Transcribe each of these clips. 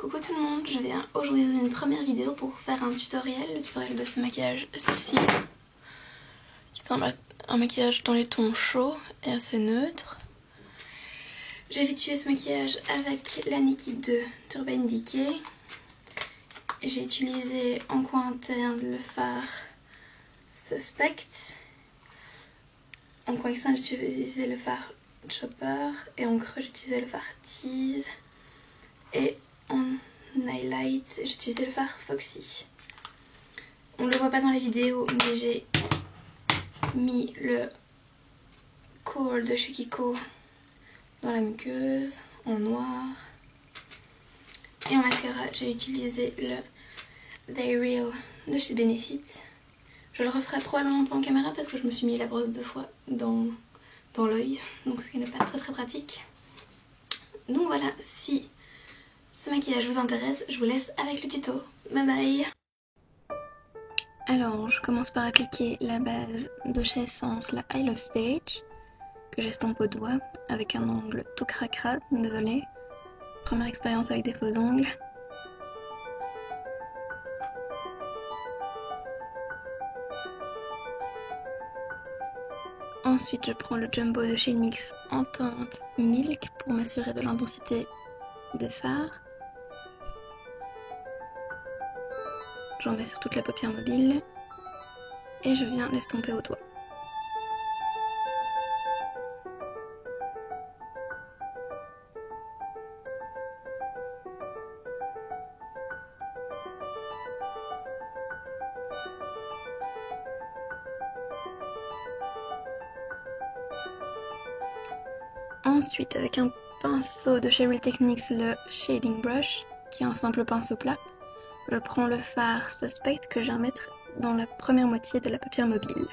Coucou tout le monde, je viens aujourd'hui dans une première vidéo pour faire un tutoriel, le tutoriel de ce maquillage-ci, qui est un maquillage dans les tons chauds et assez neutres. J'ai effectué ce maquillage avec la Nikki 2 d'Urban Decay. J'ai utilisé en coin interne le fard Suspect. En coin externe j'ai utilisé le fard Chopper et en creux j'ai utilisé le fard Tease. Et en highlight, j'ai utilisé le fard Foxy. On ne le voit pas dans les vidéos, mais j'ai mis le kohl de chez Kiko dans la muqueuse, en noir. Et en mascara, j'ai utilisé le They Real de chez Benefit. Je le referai probablement pas en caméra parce que je me suis mis la brosse 2 fois dans l'œil, donc ce qui n'est pas très pratique. Donc voilà, si ce maquillage vous intéresse, je vous laisse avec le tuto. Bye bye. Alors, je commence par appliquer la base de chez Essence, la I Love Stage, que j'estompe au doigt avec un ongle tout cracra, désolée. Première expérience avec des faux ongles. Ensuite, je prends le Jumbo de chez NYX en teinte Milk pour m'assurer de l'intensité des fards. J'en mets sur toute la paupière mobile et je viens l'estomper au doigt. Ensuite, avec un pinceau de chez Real Techniques, le Shading Brush, qui est un simple pinceau plat, je prends le fard Suspect que je viens mettre dans la première moitié de la paupière mobile.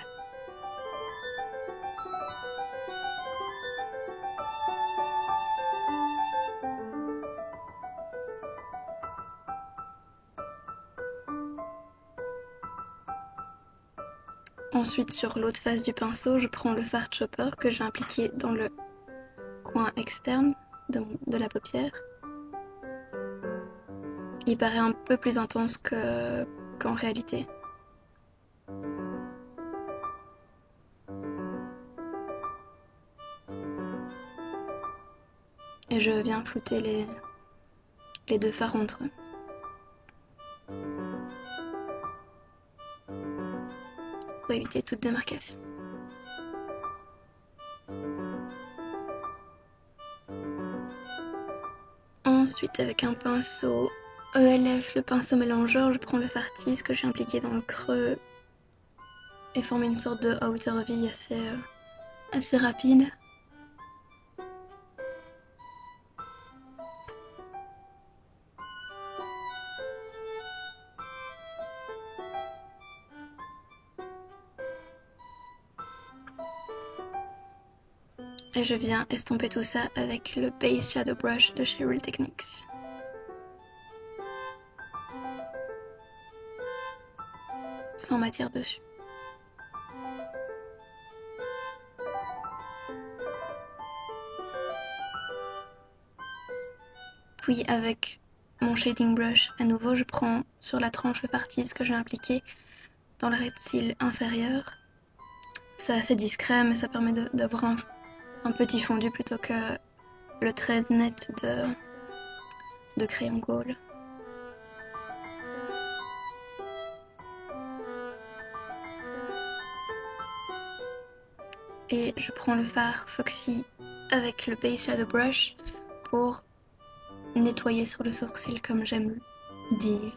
Ensuite, sur l'autre face du pinceau, je prends le fard Chopper que j'ai appliqué dans le coin externe de la paupière. Il paraît un peu plus intense qu'en réalité. Et je viens flouter les deux fards entre eux. Pour éviter toute démarcation. Ensuite, avec un pinceau ELF, le pinceau mélangeur, je prends le fard Tease que j'ai impliqué dans le creux et former une sorte de outer V assez rapide. Et je viens estomper tout ça avec le Base Shadow Brush de chez Real Techniques. Sans matière dessus. Puis avec mon Shading Brush, à nouveau, je prends sur la tranche le fard Tease que j'ai impliqué dans l'arrêt de cils inférieur. C'est assez discret, mais ça permet d'avoir un petit fondu plutôt que le trait net de crayon gold. Et je prends le fard Foxy avec le Base Shadow Brush pour nettoyer sur le sourcil comme j'aime dire.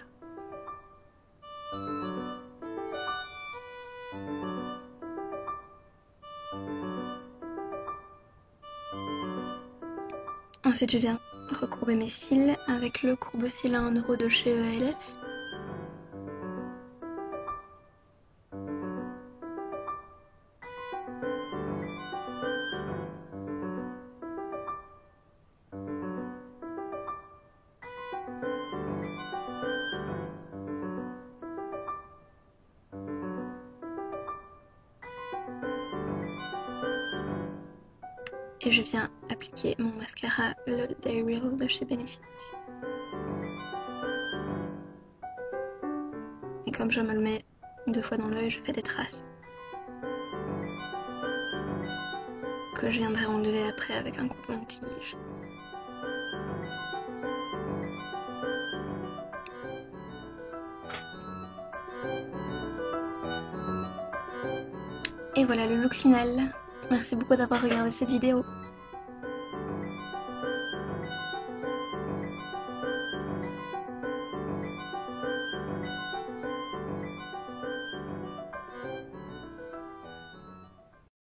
Ensuite, je viens recourber mes cils avec le courbe-cils à 1 € de chez ELF. Et je viens appliquer mon mascara, le They Real de chez Benefit. comme je me le mets 2 fois dans l'œil, je fais des traces. Que je viendrai enlever après avec un coupe-tige. Et voilà le look final. Merci beaucoup d'avoir regardé cette vidéo.